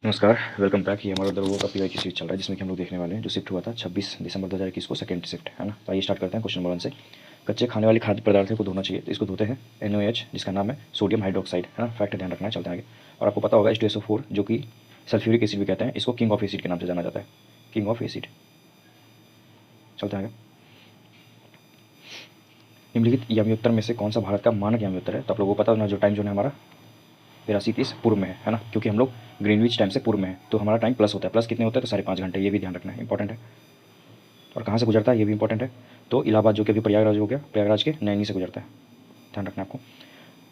नमस्कार, welcome back. ये हमारा दरवो का पीवाई की सीरीज चल रहा है जिसमें कि हम लोग देखने वाले हैं जो शिफ्ट हुआ था 26 दिसंबर 2021 को, सेकंड शिफ्ट है ना। तो आइए स्टार्ट करते हैं क्वेश्चन नंबर 1 से। कच्चे खाने वाले खाद्य पदार्थों को धोना चाहिए, तो इसको धोते हैं NaOH, जिसका नाम है सोडियम हाइड्रोक्साइड, है ना। फैक्ट ध्यान रखना है, चलते हैं आगे। और आपको पता होगा H2SO4 जो कि सल्फ्यूरिक एसिड भी कहते हैं, इसको किंग ऑफ एसिड के नाम से जाना जाता है, किंग ऑफ एसिड। चलते हैं आगे। निम्नलिखित याम्योत्तर में से कौन सा भारत का मानक याम्योत्तर है? तो आप लोगों को पता होना जो टाइम जोन है हमारा 82:30 पूर्व में है ना, क्योंकि हम लोग ग्रीनविच टाइम से पूर्व में है, तो हमारा टाइम प्लस होता है। प्लस कितने होता है? तो 5.5 घंटे, ये भी ध्यान रखना है, इंपॉर्टेंट है। और कहाँ से गुजरता है ये भी इंपॉर्टेंट है। तो इलाहाबाद जो कि अभी प्रयागराज हो गया, प्रयागराज के नैनी से गुजरता है, ध्यान रखना है आपको।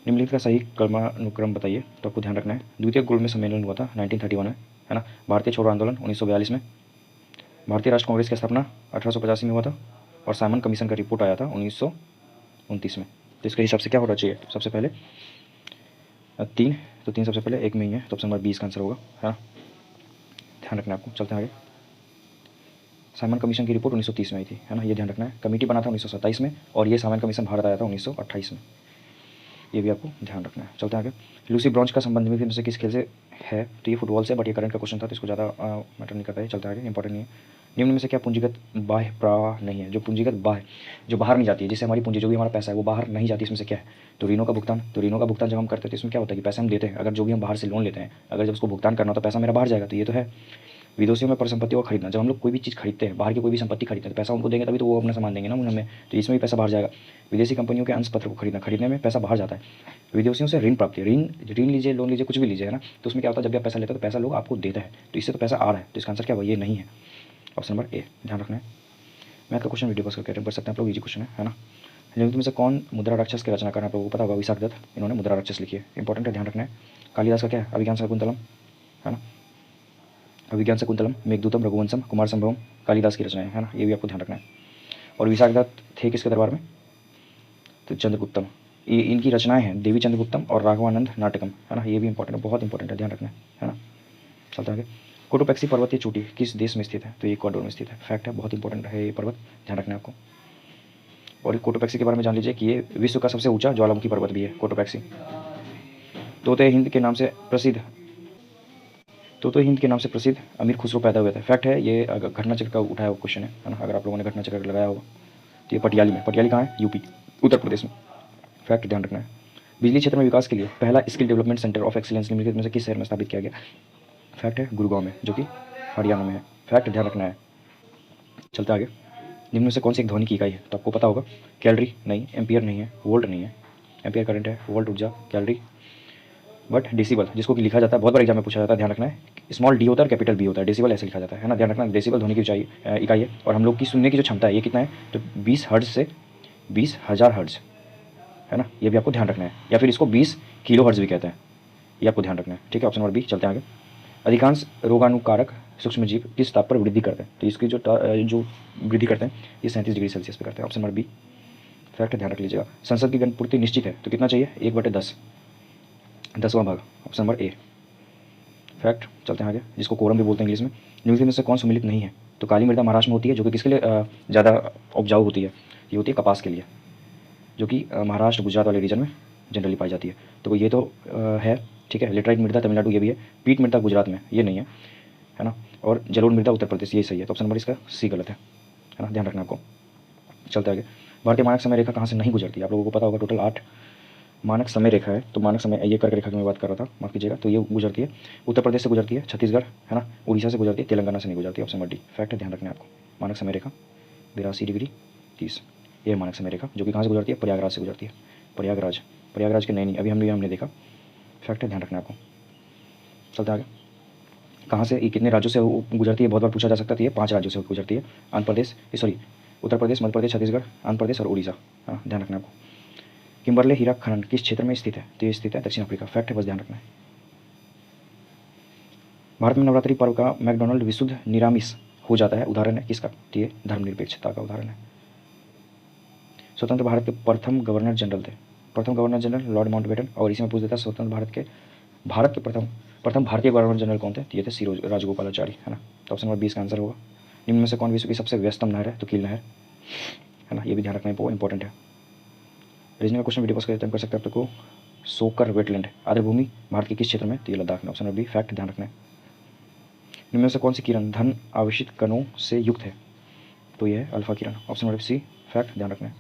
निम्नलिखित का सही क्रमानुक्रम बताइए, तो आपको ध्यान रखना है। द्वितीय गोलमेज सम्मेलन हुआ था 1931 में, है ना। भारतीय छोड़ो आंदोलन 1942 में। भारतीय राष्ट्र कांग्रेस की स्थापना 1885 में हुआ था। और साइमन कमीशन का रिपोर्ट आया था 1929 में। तो इसके हिसाब से क्या होना चाहिए? सबसे पहले 3, तो 3 सबसे पहले, 1 में ही है, तो ऑप्शन नंबर 20 का आंसर होगा, है ना। ध्यान रखना है आपको, चलते हैं आगे। साइमन कमीशन की रिपोर्ट 1930 में आई थी, है ना, ये ध्यान रखना है। कमेटी बना था 1927 में, और ये साइमन कमीशन भारत आया था 1928 में, ये भी आपको ध्यान रखना है। चलते हैं आगे। लूसी ब्रॉन्च का संबंध में से किस खेल से है? तो ये फुटबॉल से, बट ये करंट का क्वेश्चन था, तो इसको ज़्यादा मैटर नहीं करता है। चलते हैं आगे, इंपॉर्टेंट नहीं है। निम्न में से क्या पूंजीगत बाह्य प्रवाह नहीं है? जो पूंजीगत बाह्य, जो बाहर नहीं जाती है, जिससे हमारी पूंजी, जो भी हमारा पैसा है वो बाहर नहीं जाती, इसमें से क्या है? तो ऋणों का भुगतान। तो ऋणों का भुगतान जब हम करते हैं तो इसमें क्या होता है कि पैसा हम देते हैं, अगर जो भी हम बाहर से लोन लेते हैं, अगर जब उसको भुगतान करना हो तो पैसा मेरा बाहर जाएगा, तो ये तो है। विदेशियों में परिसंपत्तियों को खरीदना, जब हम लोग कोई भी चीज़ खरीदते हैं, बाहर की कोई भी संपत्ति खरीदते हैं, तो पैसा उनको देंगे तभी तो वो अपना सामान देंगे ना हमें, तो इसमें भी पैसा बाहर जाएगा। विदेशी कंपनियों के अंश पत्र को खरीदना, खरीदने में पैसा बाहर जाता है। विदेशियों से ऋण प्राप्ति, ऋण लीजिए, लोन लीजिए, कुछ भी लीजिए, है ना, तो उसमें क्या होता है, जब भी आप पैसा लेते हो तो पैसा लोग आपको देता है, तो इससे तो पैसा आ रहा है, तो इसका आंसर क्या हुआ? ये नहीं है, ऑप्शन नंबर ए ध्यान रखना है। मैथ का क्वेश्चन वीडियो पास करके अटेम्प्ट कर सकते हैं आप लोग, इजी क्वेश्चन है ना। निम्नलिखित में से कौन मुद्रा राक्षस के रचनाकार है? आप लोगों को पता होगा, विशाख दत्त, इन्होंने मुद्रा राक्षस लिखी है, इंपॉर्टेंट है, ध्यान रखना है। कालिदास का क्या है? अभिज्ञान शकुंतलम, है ना। अभिज्ञान शकुंतलम, मेघदूतम, रघुवंशम, कुमार संभवम, कालिदास की रचनाएं, है ना, ये भी आपको ध्यान रखना है। और विशाख दत्त थे किसके दरबार में? तो चंद्रगुप्तम, ये इनकी रचनाएं हैं, देवी चंद्रगुप्तम और राघवानंद नाटकम, है ना, ये भी इंपॉर्टेंट है, बहुत इंपॉर्टेंट है, ध्यान रखना है ना। चलते आगे। कोटोपैक्सी पर्वतीय चोटी किस देश में स्थित है? तो ये इक्वाडोर में स्थित है, फैक्ट है, बहुत इंपॉर्टेंट है ये पर्वत, ध्यान रखना है आपको। और कोटोपैक्सी के बारे में जान लीजिए कि ये विश्व का सबसे ऊंचा ज्वालामुखी पर्वत भी है, कोटोपैक्सी। तोते हिंद के नाम से प्रसिद्ध, तोते हिंद के नाम से प्रसिद्ध अमीर खुसरो पैदा हुए थे, फैक्ट है, ये घटना चक्र का उठाया हुआ क्वेश्चन है ना, अगर आप लोगों ने घटना चक्र लगाया होगा तो ये पटियाली में, पटियाली कहाँ है? यूपी, उत्तर प्रदेश में, फैक्ट ध्यान रखना है। बिजली क्षेत्र में विकास के लिए पहला skill development centre of excellence निम्नलिखित में से किस शहर में स्थापित किया गया? फैक्ट है, गुरुगांव में, जो कि हरियाणा में है, फैक्ट ध्यान रखना है। चलते आगे। निम्न में से कौन सी एक ध्वनि की इकाई है? तो आपको पता होगा, कैलरी नहीं, एम्पियर नहीं है, वोल्ट नहीं है, एम्पियर करंट है, वोल्ट ऊर्जा, कैलरी, बट डेसिबल, जिसको कि लिखा जाता है, बहुत बार एग्जाम में पूछा जाता है, ध्यान रखना है। स्मॉल डी होता है और कैपिटल बी होता है, डेसिबल ऐसे लिखा जाता है ना, ध्यान रखना। डेसिबल ध्वनि की ऊंचाई इकाई है, और हम लोग की सुनने की जो क्षमता है ये कितना है? तो 20 हर्ट्ज से 20,000 हर्ट्ज, है ना, ये भी आपको ध्यान रखना है, या फिर इसको 20 किलो हर्ट्ज भी कहते हैं, ये आपको ध्यान रखना है, ठीक है, ऑप्शन नंबर बी। चलते हैं आगे। अधिकांश रोगाणुकारक सूक्ष्म जीव किस ताप पर वृद्धि करते हैं? तो इसकी जो वृद्धि करते हैं ये 37 डिग्री सेल्सियस पे करते हैं, ऑप्शन नंबर बी, फैक्ट ध्यान रख लीजिएगा। संसद की गणपूर्ति निश्चित है, तो कितना चाहिए? 1/10, 10वां भाग, ऑप्शन नंबर ए, फैक्ट। चलते हैं आगे, जिसको कोरम भी बोलते हैं इंग्लिश में। निम्नलिखित में से कौन सम्मिलित नहीं है? तो काली मृदा महाराष्ट्र में होती है, जो कि किसके लिए ज़्यादा उपजाऊ होती है? ये होती है कपास के लिए, जो कि महाराष्ट्र गुजरात वाले रीजन में जनरली पाई जाती है, तो ये तो है, ठीक है। लेटराइट मृदा तमिलनाडु, ये भी है। पीट मृदा गुजरात में, ये नहीं है ना। और जलोढ़ मृदा उत्तर प्रदेश, ये सही है, तो ऑप्शन नंबर इसका सी गलत है ना, ध्यान रखना आपको। चलते आगे। भारतीय मानक समय रेखा कहाँ से नहीं गुजरती है? आप लोगों को पता होगा, टोटल 8 मानक समय रेखा है, तो मानक समय, ये कर्क रेखा की मैं बात कर रहा था, माफ कीजिएगा, तो ये गुजरती है उत्तर प्रदेश से गुजरती है, छत्तीसगढ़, है ना, उड़ीसा से गुजरती है, तेलंगाना से नहीं गुजरती, ऑप्शन नंबर डी, फैक्ट है, ध्यान रखना है आपको। मानक समय रेखा 82 डिग्री 30, ये मानक समय रेखा, जो कि कहाँ से गुजरती है? प्रयागराज से गुजरती है, प्रयागराज, प्रयागराज के नैनी, अभी हमने देखा, फैक्ट है, ध्यान रखना है आपको। चलते आगे। कहाँ से, ये कितने राज्यों से गुजरती है? बहुत बार पूछा जा सकता है, तो ये 5 राज्यों से गुजरती है, आंध्र प्रदेश, सॉरी, उत्तर प्रदेश, मध्य प्रदेश, छत्तीसगढ़, आंध्र प्रदेश और उड़ीसा, हाँ, ध्यान रखना है आपको। किम्बरले हीरा खनन किस क्षेत्र में स्थित है? तो ये स्थित है दक्षिण अफ्रीका, फैक्ट है, बस ध्यान रखना है। भारत में नवरात्रि पर्व का मैकडोनल्ड विशुद्ध निरामिष हो जाता है, उदाहरण है किसका? तो ये धर्मनिरपेक्षता का उदाहरण है। स्वतंत्र भारत के प्रथम गवर्नर जनरल थे, प्रथम गवर्नर जनरल लॉर्ड माउंटबेटन, और इसी में पूछ देता स्वतंत्र भारत के प्रथम प्रथम भारतीय गवर्नर जनरल कौन थे? तो ये थे सी राजगोपालाचारी, है ना, तो ऑप्शन नंबर 20 का आंसर होगा। निम्न में से कौन विश्व की सबसे व्यस्तम नहर है? तो कील नहर, है ना, ये भी ध्यान रखना है, इंपॉर्टेंट है। रीजनिंग का क्वेश्चन वीडियो पास कर सकते हैं आप लोग को। सोकर वेटलैंड आर्द्र भूमि भारत के किस क्षेत्र में? तो ये लद्दाख में, ऑप्शन नंबर बी, फैक्ट ध्यान रखना है। निम्न में से कौन सी किरण धन आवेशित कणों से युक्त है? तो यह है अल्फा किरण। ऑप्शन नंबर सी फैक्ट ध्यान रखना है।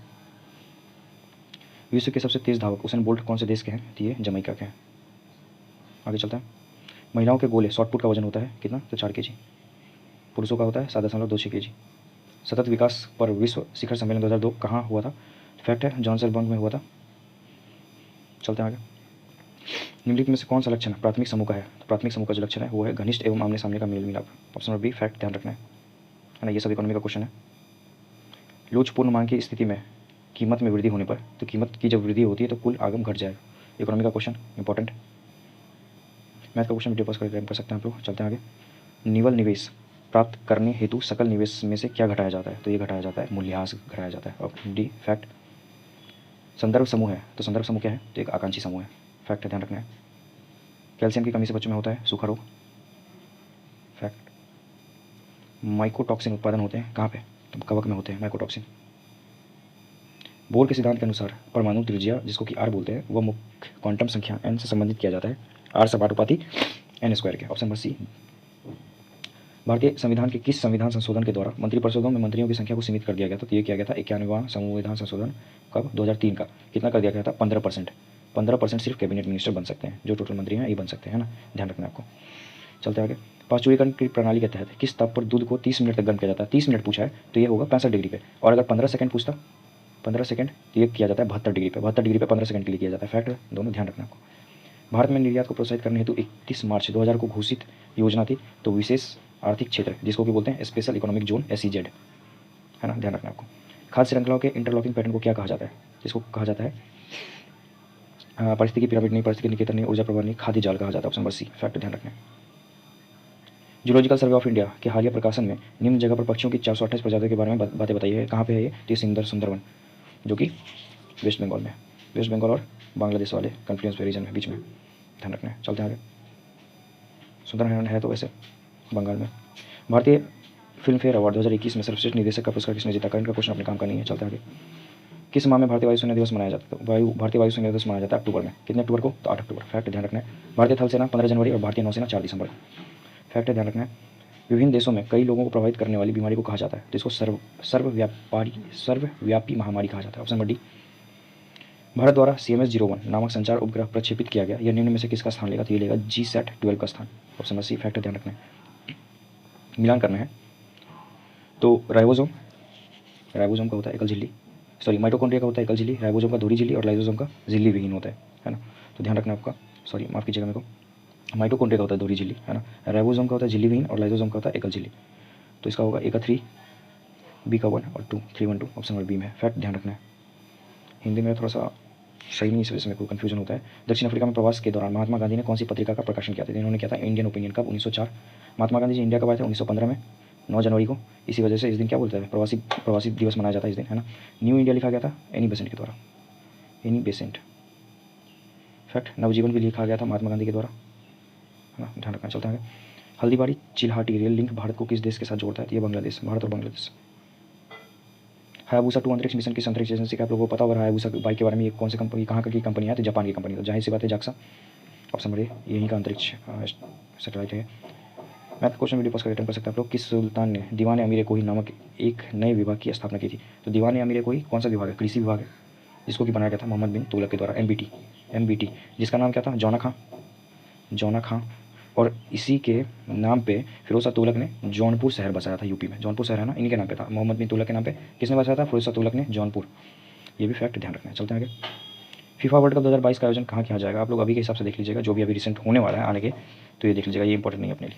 विश्व के सबसे तेज धावक उसेन बोल्ट कौन से देश के हैं? तो ये जमैका के हैं। आगे चलते हैं। महिलाओं के गोले शॉटपुट का वजन होता है कितना? तो 4 kg। पुरुषों का होता है 7.26 kg। सतत विकास पर विश्व शिखर सम्मेलन 2002 कहाँ हुआ था? फैक्ट है जोहान्सबर्ग में हुआ था। चलते हैं आगे। निम्नलिखित में से कौन सा लक्षण प्राथमिक समूह का है? तो प्राथमिक समूह का जो लक्षण है वो है घनिष्ठ एवं आमने सामने का मेल मिलाप। ऑप्शन नंबर बी फैक्ट ध्यान रखना है ना। ये सब इकोनॉमी का क्वेश्चन है। लोच पूर्ण मांग की स्थिति में कीमत में वृद्धि होने पर, तो कीमत की जब वृद्धि होती है तो कुल आगम घट जाएगा। इकोनॉमी का क्वेश्चन इंपॉर्टेंट। मैथ का क्वेश्चन वीडियो पॉज करके कर सकते हैं आप लोग। चलते हैं आगे। निवल निवेश प्राप्त करने हेतु सकल निवेश में से क्या घटाया जाता है? तो ये घटाया जाता है मूल्यह्रास घटाया जाता है। Option D fact. संदर्भ समूह है, तो संदर्भ समूह क्या है? तो एक आकांक्षी समूह है। फैक्ट ध्यान रखना है। कैल्शियम की कमी से बच्चों में होता है सूखा रोग। फैक्ट। माइकोटॉक्सिन उत्पादन होते हैं कहाँ पे? तो कवक में होते हैं माइकोटॉक्सिन। बोर के सिद्धांत के अनुसार परमाणु त्रिज्या जिसको कि आर बोलते हैं वह मुख्य क्वांटम संख्या एन से संबंधित किया जाता है आर समानुपाती एन स्क्वायर के। Option number C. भारतीय संविधान के किस संविधान संशोधन के द्वारा मंत्रिपरिषदों में मंत्रियों की संख्या को सीमित कर दिया गया था? तो ये किया गया था 91वां संविधान संशोधन कब? 2003 का। कितना कर दिया गया था? 15%। 15% सिर्फ कैबिनेट मिनिस्टर बन सकते हैं, जो टोटल मंत्री हैं ये बन सकते हैं, है ना, ध्यान रखना आपको। चलते आगे। पाँचुड़ीकरण की प्रणाली के तहत किस ताप पर दूध को 30 मिनट तक गर्म किया जाता है? 30 मिनट पूछा है तो ये होगा 65 डिग्री पे। और अगर 15 सेकंड पूछता 15 सेकंड तो ये किया जाता है 72 डिग्री पे। 72 डिग्री पे 15 सेकंड के लिए किया जाता है। फैक्ट दोनों ध्यान रखना आपको। भारत में निर्यात को प्रोत्साहित करने हेतु 31 मार्च 2000 को घोषित योजना थी, तो विशेष आर्थिक क्षेत्र जिसको कि बोलते हैं स्पेशल इकोनॉमिक जोन SEZ, है ना, ध्यान रखना आपको। खाद्य श्रृंखलाओं के इंटरलॉकिंग पैटर्न को क्या कहा जाता है? जिसको कहा जाता है परिस्थिति की पिरामिड नहीं, परिस्थिति निकेतन नहीं, ऊर्जा प्रवाह नहीं, खाद्य जाल कहा जाता है। ऑप्शन नंबर सी फैक्ट ध्यान रखना है। जूलॉजिकल सर्वे ऑफ इंडिया के हालिया प्रकाशन में निम्न जगह पर पक्षियों की 428 प्रजातियों के बारे में बातें बताई है। कहाँ पे है ये? तो सुंदरवन जो कि वेस्ट बंगाल में, वेस्ट बंगाल और बांग्लादेश वाले कन्फ्लुएंस रीजन में बीच में, ध्यान रखना है। चलते हैं आगे। सुंदरवन है तो वैसे बंगाल में। भारतीय फिल्म फेयर अवार्ड 2021 में सर्वश्रेष्ठ निर्देशक का पुरस्कार किसने जीता? करंट का क्वेश्चन अपने काम का नहीं है। चलते आगे। किस माह में भारतीय वायुसेना दिवस मनाया जाता है? भारतीय वायुसेना दिवस मनाया जाता है अक्टूबर में। कितने अक्टूबर को? तो 8 अक्टूबर। फैक्ट ध्यान रखना है। भारतीय थल सेना 15 जनवरी और भारतीय नौसेना 4 दिसंबर। फैक्ट ध्यान रखना है। विभिन्न देशों में कई लोगों को प्रभावित करने वाली बीमारी को कहा जाता है, तो इसको सर्वव्यापी महामारी कहा जाता है। Option number D. भारत द्वारा CMS-01 नामक संचार उपग्रह प्रक्षेपित किया गया, यह निम्न में से किसका स्थान लेगा? तो ये लेगा GSAT-12 का स्थान। ऑप्शन नंबर सी फैक्ट ध्यान रखना है। मिलान करना है तो राइबोसोम का होता है एकल झिल्ली, सॉरी माइटोकॉन्ड्रिया का होता है एकल झिल्ली, राइबोसोम का दोहरी झिल्ली और लाइसोसोम का झिल्ली विहीन होता है ना। तो ध्यान रखना आपका, सॉरी माफ़ कीजिएगा मेरे को, माइटोकॉन्ड्रिया का होता है दोहरी झिल्ली, है ना, राइबोसोम का होता है झिल्ली विहीन और लाइसोसोम का होता है एकल झिल्ली। तो इसका होगा A का 3, B का 1 और 2, 312 ऑप्शन नंबर बी में। फैक्ट ध्यान रखना है। हिंदी में थोड़ा सा सही नहीं, इस वजह से मेरे को कन्फ्यूजन होता है। दक्षिण अफ्रीका में प्रवास के दौरान महात्मा गांधी ने कौन सी पत्रिका का प्रकाशन किया था? इन्होंने किया था इंडियन ओपिनियन। कब? 1904। महात्मा गांधी जी इंडिया कब आए थे? 1915 में, 9 जनवरी को। इसी वजह से इस दिन क्या बोलते हैं? प्रवासी दिवस मनाया जाता है इस दिन, है ना। न्यू इंडिया लिखा गया था एनी बेसेंट के द्वारा, एनी बेसेंट। फैक्ट नवजीवन भी लिखा गया था महात्मा गांधी के द्वारा, है ना, ध्यान रखना। चलता है। हल्दीबाड़ी चिल्हाटी रेल लिंक भारत को किस देश के साथ जोड़ता है? तो ये बांग्लादेश, भारत और बांग्लादेश। हायाबुसा 2 अंतरिक्ष मिशन की अंतरिक्ष एजेंसी का आप लोगों को पता होगा। हायाबुसा बाइक के बारे में ये कौन सी कंपनी, कहाँ की कंपनी है? तो जापान की कंपनी। तो जाहिर सी बात है जाक्सा। ऑप्शन नंबर ए यहीं का अंतरिक्ष सैटेलाइट है। मैथ क्वेश्चन वीडियो पॉज करके अटेम्प्ट कर सकते हैं आप लोग। किस सुल्तान ने दीवान अमीर कोही नामक एक नए विभाग की स्थापना की थी? तो दीवान अमीर कोही कौन सा विभाग है? कृषि विभाग है, जिसको कि बनाया गया था मोहम्मद बिन तुगलक के द्वारा। MBT जिसका नाम क्या था? जौना खां। और इसी के नाम पे फिरोज शाह तुगलक ने जौनपुर शहर बसाया था यूपी में। जौनपुर शहर है ना, इन्हीं के नाम पे था। मोहम्मद बिन तुगलक के नाम पे किसने बसाया था? फिरोज शाह तुगलक ने जौनपुर। ये भी फैक्ट ध्यान रखना है। चलते हैं आगे। फीफा वर्ल्ड कप 2022 का आयोजन कहाँ किया जाएगा? आप लोग अभी के हिसाब से देख लीजिएगा, जो भी अभी रिसेंट होने वाला है आने के, तो ये देख लीजिएगा, ये इंपॉर्टेंट नहीं है अपने लिए।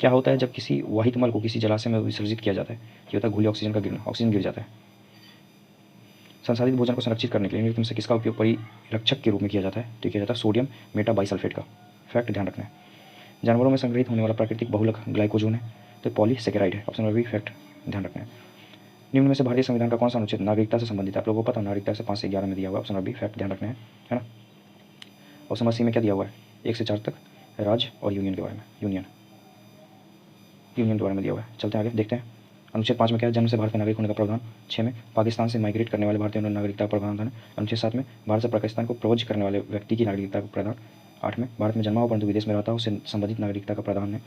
क्या होता है जब किसी वाहित मल को किसी जलाशय में विसर्जित किया जाता है? ये होता है घुले ऑक्सीजन का गिरना, ऑक्सीजन गिर जाता है। संसाधित भोजन को संरक्षित करने के लिए निम्नलिखित में से किसका उपयोग परिरक्षक के रूप में किया जाता है? तो किया जाता है सोडियम मेटाबाइसल्फेट का। फैक्ट ध्यान रखना है। जानवरों में संग्रहित होने वाला प्राकृतिक बहुलक ग्लाइकोजोन है, तो पॉलीसेकेराइड है। ऑप्शन नंबर बी फैक्ट ध्यान रखना है। निम्न में से भारतीय संविधान का कौन सा अनुच्छेद नागरिकता से संबंधित है? आप लोगों को पता है, नागरिकता से 5 से 11 में दिया हुआ है। ऑप्शन नंबर बी फैक्ट ध्यान रखना है ना। ऑप्शन नंबर सी में क्या दिया हुआ है? 1 से 4 तक राज्य और यूनियन के बारे में, यूनियन के बारे में दिया हुआ है। चलते हैं आगे, देखते हैं। अनुच्छेद 5 में क्या है? जन्म से भारत का नागरिक होने का प्रावधान। 6 में पाकिस्तान से माइग्रेट करने वाले भारतीयों को नागरिकता का प्रावधान है। अनुच्छेद 7 में भारत से पाकिस्तान को प्रव्रज करने वाले व्यक्ति की नागरिकता का प्रावधान। 8 में भारत में जन्मा हो परंतु विदेश में रहता हो उससे संबंधित नागरिकता का प्रावधान है।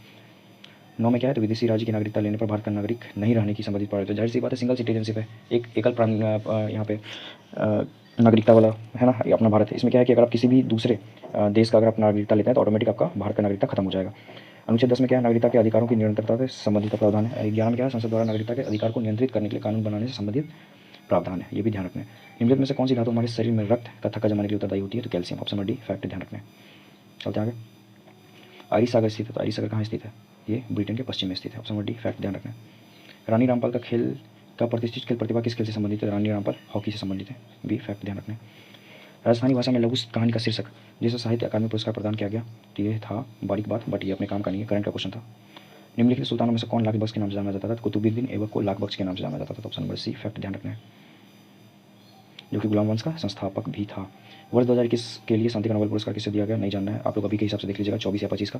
9 में क्या है, तो विदेशी राज्य की नागरिकता लेने पर भारत का नागरिक नहीं रहने की संबंधित प्रावधान। तो जाहिर सी बात है सिंगल सिटीजनशिप है, एक एकल यहाँ पे नागरिकता वाला है ना, ये अपना भारत है। इसमें क्या है कि अगर आप किसी भी दूसरे देश का अगर अपना नागरिकता लेते हैं तो ऑटोमेटिक आपका भारत का नागरिकता खत्म हो जाएगा। अनुच्छेद 10 में क्या है, नागरिकता के अधिकारों की निरंतरता से संबंधित प्रावधान है। 11 में क्या है, संसद द्वारा नागरिकता के अधिकार को नियंत्रित करने के लिए कानून बनाने से संबंधित प्रावधान है, ये भी ध्यान रखना है। निम्नलिखित में से कौन सी धातु हमारे शरीर में रक्त का थक्का जमाने के लिए उत्तरदायी होती है, तो calcium, option number D fact ध्यान रखना है। चलते हैं आगे। आइरिश सागर स्थित है, तो आइरिश सागर कहाँ स्थित है, ये ब्रिटेन के पश्चिम में स्थित है, ऑप्शन नंबर डी फैक्ट ध्यान रखना है। रानी रामपाल का खेल का प्रतिष्ठित खेल प्रतिभा किस खेल से संबंधित है, रानी रामपाल हॉकी से संबंधित है, बी फैक्ट ध्यान रखना है। राजस्थानी भाषा में लघु कहानी का शीर्षक जिसे साहित्य अकादमी पुरस्कार प्रदान किया गया, तो ये था बारीक बात, बट ये अपने काम का नहीं है, करंट का क्वेश्चन था। निम्नलिखित सुल्तानों में से कौन लाख बख्श के नाम से जाना जाता था, कुतुबुद्दीन ऐबक को लाख बख्श के नाम से जाना जाता था, तो ऑप्शन नंबर सी फैक्ट ध्यान रखना है, जो कि गुलाम वंश का संस्थापक भी था। वर्ष 2021 के लिए शांति का नोबेल पुरस्कार किसे दिया गया, नहीं जानना है, आप लोग अभी के हिसाब से देख लीजिएगा 24 या 25 का।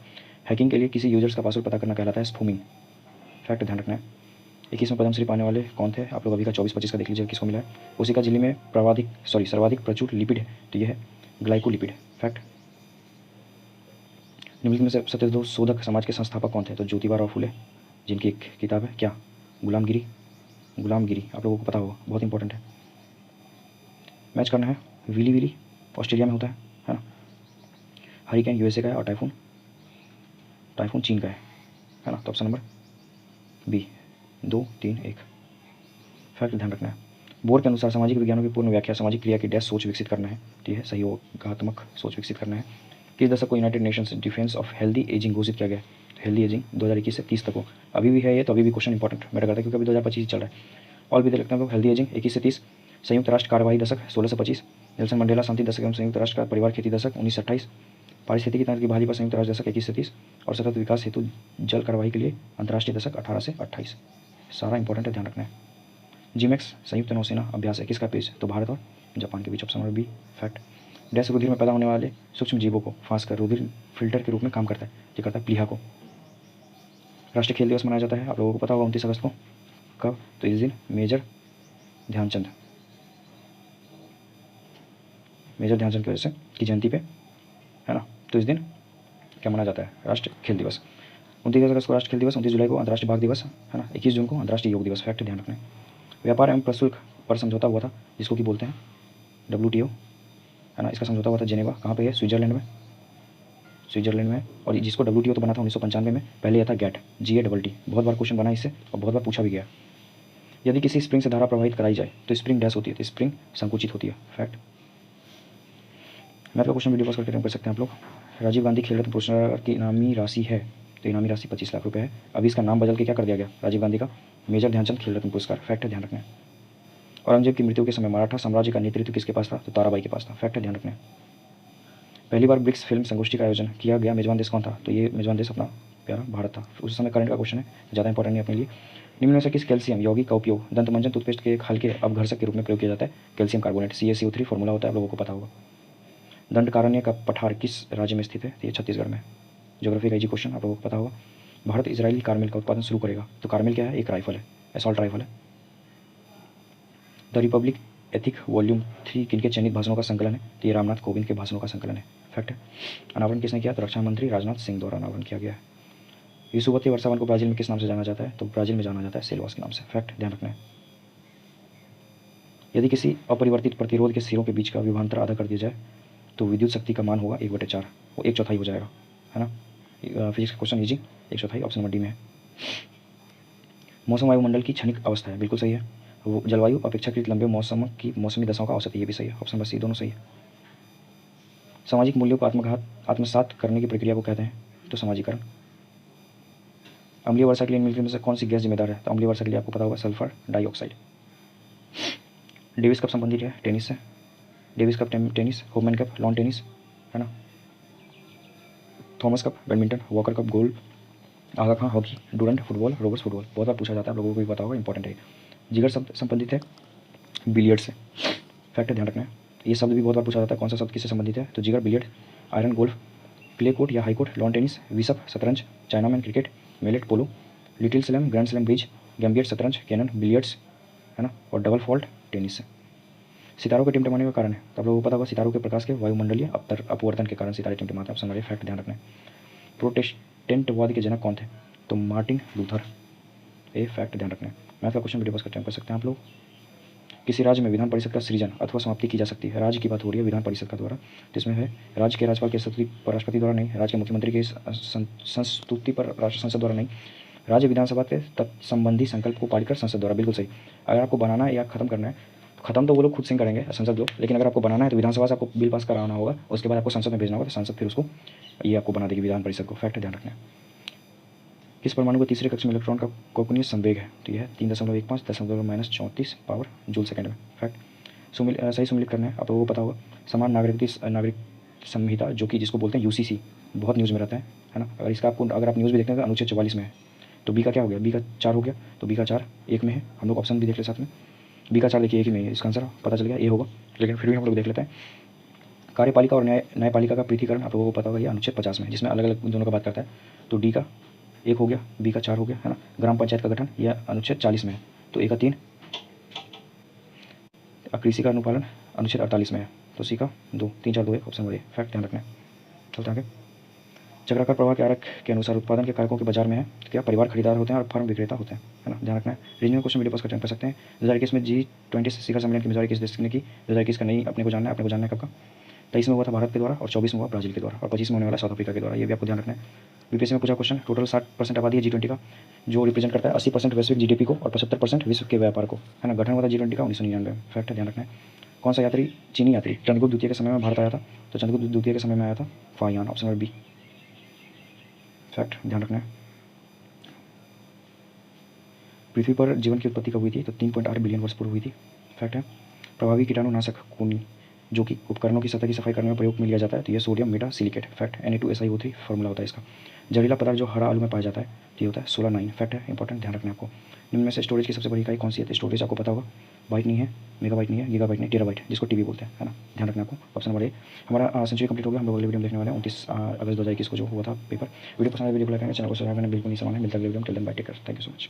हैकिंग के लिए किसी यूजर्स का पासवर्ड पता करना कहलाता है स्पूमिंग, फैक्ट ध्यान रखना है। 21 में पद्मश्री पाने वाले कौन थे, आप लोग अभी का 24-25 का देख लीजिएगा किसको मिला है। उसी का जिले में सर्वाधिक प्रचुर लिपिड है, तो ये है ग्लाइकोलिपिड, फैक्ट। निम्नलिखित में से सत्यशोधक शोधक समाज के संस्थापक कौन थे, तो ज्योतिबा फुले, जिनकी एक किताब है क्या, गुलामगिरी, आप लोगों को पता होगा, बहुत इंपॉर्टेंट है। मैच करना है, विली विली ऑस्ट्रेलिया में होता है ना, हरिकेन यूएसए का है, और टाइफून चीन का है ना, तो ऑप्शन नंबर बी 2, 3, 1 फैक्ट ध्यान रखना है। बोर के अनुसार सामाजिक विज्ञानों की पूर्ण व्याख्या सामाजिक क्रिया की डैश सोच विकसित करना है, ठीक है, सहयोगात्मक सोच विकसित करना है। किस दशक को United Nations defence of healthy ageing घोषित किया गया, तो हेल्दी एजिंग 2021 से 30 तक हो, अभी भी है ये, तो अभी भी क्वेश्चन इंपॉर्टेंट मैटर करता है क्योंकि अभी 2025 चल रहा है। और भी देख लेते हैं लोग, हेल्दी एजिंग 21 से 30, संयुक्त राष्ट्र कार्यवाही दशक 16 से 25, नेल्सन मंडेला शांति दशक एवं संयुक्त राष्ट्र का परिवार खेती दशक 19 से 28, पारिस्थितिकी तंत्र की बहाली पर संयुक्त राष्ट्र दशक 21 से 30, और सतत विकास हेतु जल कार्यवाही के लिए अंतर्राष्ट्रीय दशक 18 से 28। सारा इंपॉर्टेंट है, ध्यान रखना है। जीमैक्स संयुक्त नौसेना अभ्यास है, किसका पेज, तो भारत और जापान के बीच, option number B fact. Dash रुधिर में पैदा होने वाले सूक्ष्म जीवों को फांस कर रुधिर फिल्टर के रूप में काम करता है, ये करता है प्लीहा को। राष्ट्रीय खेल दिवस मनाया जाता है, आप लोगों को पता होगा 29 अगस्त को, कब, तो इस दिन मेजर ध्यानचंद की वजह से की जयंती पे, है ना, तो इस दिन क्या मनाया जाता है, राष्ट्रीय खेल दिवस। 29 अगस्त को राष्ट्रीय खेल दिवस, 29 जुलाई को अंतर्राष्ट्रीय बाघ दिवस, है ना, 21 जून को अंतर्राष्ट्रीय योग दिवस, फैक्ट ध्यान रखना है। व्यापार एवं प्रशुल्क पर समझौता हुआ था, जिसको कि बोलते हैं WTO, है ना, इसका समझौता हुआ था जेनेवा, कहाँ पे है, स्विट्जरलैंड में, और जिसको WTO तो बना था 1995 में, पहले यह था GATT, बहुत बार क्वेश्चन बना इससे और बहुत बार पूछा भी गया। यदि किसी स्प्रिंग से धारा प्रवाहित कराई जाए तो स्प्रिंग डैश होती है, तो स्प्रिंग संकुचित होती है, फैक्ट। मैथ का क्वेश्चन वीडियो पॉज करके कर सकते हैं आप लोग। राजीव गांधी खेल रत्न पुरस्कार की इनामी राशि है, तो इनामी राशि 25 लाख रुपए है। अभी इसका नाम बदल के क्या कर दिया गया, राजीव गांधी का मेजर ध्यानचंद खेल रत्न पुरस्कार, फैक्ट है, ध्यान रखना है। औरंगजेब की मृत्यु के समय मराठा साम्राज्य का नेतृत्व किसके पास था, तो ताराबाई के पास था, फैक्ट है, ध्यान रखना है। पहली बार ब्रिक्स फिल्म संगोष्ठी का आयोजन किया गया मेजबान देश कौन था, तो ये मेजबान देश अपना प्यारा भारत था। उस समय करंट का क्वेश्चन है, ज़्यादा इंपॉर्टेंट नहीं अपने लिए। निम्न में से किस कैल्शियम यौगिक का उपयोग दंतमंजन टूथपेस्ट के एक हल्के अपघर्षक के रूप में प्रयोग किया जाता है, कैल्शियम कार्बोनेट, CaCO3 फॉर्मूला होता है, आप लोगों को पता होगा। दंडकारण्य का पठार किस राज्य में स्थित है, तो ये छत्तीसगढ़ में। ज्योग्राफी का इजी क्वेश्चन आप लोगों को पता होगा। भारत इजरायली कार्मेल का उत्पादन शुरू करेगा, तो कार्मेल क्या है, एक राइफल है, असॉल्ट राइफल है। द रिपब्लिक एथिक वॉल्यूम 3 किनके चयनित भाषणों का संकलन है, तो ये रामनाथ कोविंद के भाषणों का संकलन है, फैक्ट है। अनावरण किसने किया, तो रक्षा मंत्री राजनाथ सिंह द्वारा अनावरण किया गया है। विषुवती वर्षावन को ब्राजील में किस नाम से जाना जाता है, तो ब्राजील में जाना जाता है सेल्वास के नाम से, फैक्ट ध्यान रखना है। यदि किसी अपरिवर्तित प्रतिरोध के सिरों के बीच का विभवांतर आधा कर दिया जाए तो विद्युत शक्ति का मान होगा 1/4, वो 1/4 हो जाएगा, है ना। फिजिक्स का question easy, 1/4 option number D में है। मौसम वायुमंडल की क्षणिक अवस्था है, बिल्कुल सही है। वो जलवायु अपेक्षाकृत लंबे मौसम की मौसमी दशाओं का औसत है, ये भी सही है, ऑप्शन नंबर सी, दोनों सही है। सामाजिक मूल्यों को आत्मसात करने की प्रक्रिया को कहते हैं, तो समाजीकरण। अम्लीय वर्षा के लिए निम्नलिखित में से कौन सी गैस जिम्मेदार है, तो अम्लीय वर्षा के लिए आपको पता होगा सल्फर डाइऑक्साइड। डेविस कप संबंधित है टेनिस से, Davis cup tennis, Hopman cup lawn tennis, है ना, Thomas cup badminton, Walker cup golf, Aga Khan hockey, Durand football, Roberts football, बहुत बार पूछा जाता है, आप लोगों को भी पता होगा, इंपॉर्टेंट है। जिगर शब्द संबंधित है बिलियर्ड से, फैक्ट ध्यान रखना है। ये शब्द भी बहुत बार पूछा जाता है, कौन सा शब्द किससे संबंधित है, तो jigger billiard, iron golf, clay court या हाई कोर्ट लॉन टेनिस, विसप शतरंज, chinaman cricket, mallet polo, little slam, grand slam bridge, gambit शतरंज, कैनन बिलियर्ड्स, है ना, और डबल फॉल्ट टेनिस से। सितारों के टिमटिमाने का कारण है, तो आप लोगों को पता होगा सितारों के प्रकाश के वायुमंडलीय अपवर्तन के कारण सितारे टिमटिमाते हैं, ऑप्शन नंबर ए फैक्ट ध्यान रखना है। प्रोटेस्टेंटवाद के जनक कौन थे, तो मार्टिन लूथर। ए फैक्ट ध्यान रखना है। मैथ का क्वेश्चन वीडियो पास कर सकते हैं आप लोग। किसी राज्य में विधान परिषद का सृजन अथवा समाप्ति की जा सकती है। राज्य की बात हो रही है विधान परिषद का द्वारा, तो इसमें है राज्य के राज्यपाल की स्तुति पर राष्ट्रपति द्वारा नहीं, राज्य के मुख्यमंत्री की संस्तुति पर राष्ट्र संसद द्वारा नहीं, राज्य विधानसभा के तत्संबंधी संकल्प को पारित कर संसद द्वारा। बिल्कुल सही। अगर आपको बनाना है या खत्म करना है, खत्म तो वो लोग खुद से करेंगे संसद लोग, लेकिन अगर आपको बनाना है तो विधानसभा से आपको बिल पास कराना होगा, उसके बाद आपको संसद में भेजना होगा, तो संसद फिर उसको ये आपको बना देगी विधान परिषद को। फैक्ट ध्यान रखना है। किस परमाणु के तीसरे कक्ष में इलेक्ट्रॉन का कोणीय संवेग है? तो यह है 3.15 10-34 पावर जूल सेकंड में। फैक्ट। सही सम्मिलित करना है, आपको वो पता होगा। समान नागरिक संहिता, जो कि जिसको बोलते हैं यूसीसी, बहुत न्यूज़ में रहता है ना। अगर इसका आपको अगर आप न्यूज़ भी देखते हैं तो अनुच्छेद 44 में है। तो बी का क्या हो गया? बी का 4 हो गया, तो बी का 4 1 में है। हम लोग ऑप्शन भी देख ले साथ में। बी का 4 देखिए एक ही में है, इसका आंसर पता चल गया ए होगा, लेकिन फिर भी हम लोग देख लेते हैं। कार्यपालिका और न्यायपालिका का पृथकीकरण आप लोगों को पता होगा, ये अनुच्छेद 50 में, जिसमें अलग अलग दोनों का बात करता है। तो डी का 1 हो गया, बी का 4 हो गया, है ना। ग्राम पंचायत का गठन यह अनुच्छेद 40 में है, तो ए का 3। कृषि का अनुपालन अनुच्छेद 48 में है, तो सी का 2। 3 4 2 1 ऑप्शन नंबर ए। फैक्ट ध्यान रखना है। चलते आगे। चक्राकार प्रवाह के आरेख के अनुसार उत्पादन के कारकों के बाजार में है क्या? परिवार खरीदार होते हैं और फर्म विक्रेता होते हैं, है ना। ध्यान रखना है। रीजनल क्वेश्चन वीडियो पास कर सकते हैं। 2021 में G20 शिखर सम्मेलन की मेजबानी किस देश ने की? 2021 का नहीं अपने को जानना है कब का? 23 में हुआ था भारत के द्वारा, और 24 में हुआ ब्राजील के द्वारा, और 25 में होने वाला साउथ अफ्रीका के द्वारा। ये भी आपको ध्यान रखना है। बीपीएससी में पूछा क्वेश्चन, टोटल 60% आबादी है G20 का, जो रिप्रेजेंट करता है 80% वैश्विक जीडीपी को और 75% विश्व के व्यापार को, है ना। गठन हुआ था G20 का 1999 में। फैक्ट ध्यान रखना है। कौन सा यात्री चीनी यात्री चंद्रगुप्त द्वितीय के समय में भारत आया था? तो चंद्रगुप्त द्वितीय के समय में आया था Fahien, option number B. Fact ध्यान रखना है। पृथ्वी पर जीवन की उत्पत्ति कब हुई थी? तो 3.8 बिलियन वर्ष पूर्व हुई थी। फैक्ट है। प्रभावी कीटाणुनाशक खूनी, जो कि उपकरणों की सतह की सफाई करने में प्रयोग में लिया जाता है, तो यह sodium metasilicate. Fact. Na2SiO3 formula होता है इसका। जहरीला पदार्थ जो हरा आलू में पाया जाता है, तो ये होता है 16-9। फैक्ट है, इंपॉर्टेंट, ध्यान रखना है आपको। निम्न में से स्टोरेज की सबसे बड़ी इकाई कौन सी है? तो स्टोरेज आपको पता होगा, बाइट नहीं है, मेगाबाइट नहीं है, गीगाबाइट नहीं, टेराबाइट, जिसको टीबी बोलते हैं, है ना। ध्यान रखना आपको। Option number A. हमारा सेंचुरी कंप्लीट हो गया। हम लोग अगले वीडियो में देखने वाले हैं 29 अगस्त 2021 को जो हुआ था पेपर। वीडियो पसंद है, वीडियो को लाइक करें, चैनल को सब्सक्राइब करना बिल्कुल नहीं समान है। मिलता है अगले वीडियो में। Till then bye, take care, thank you so much.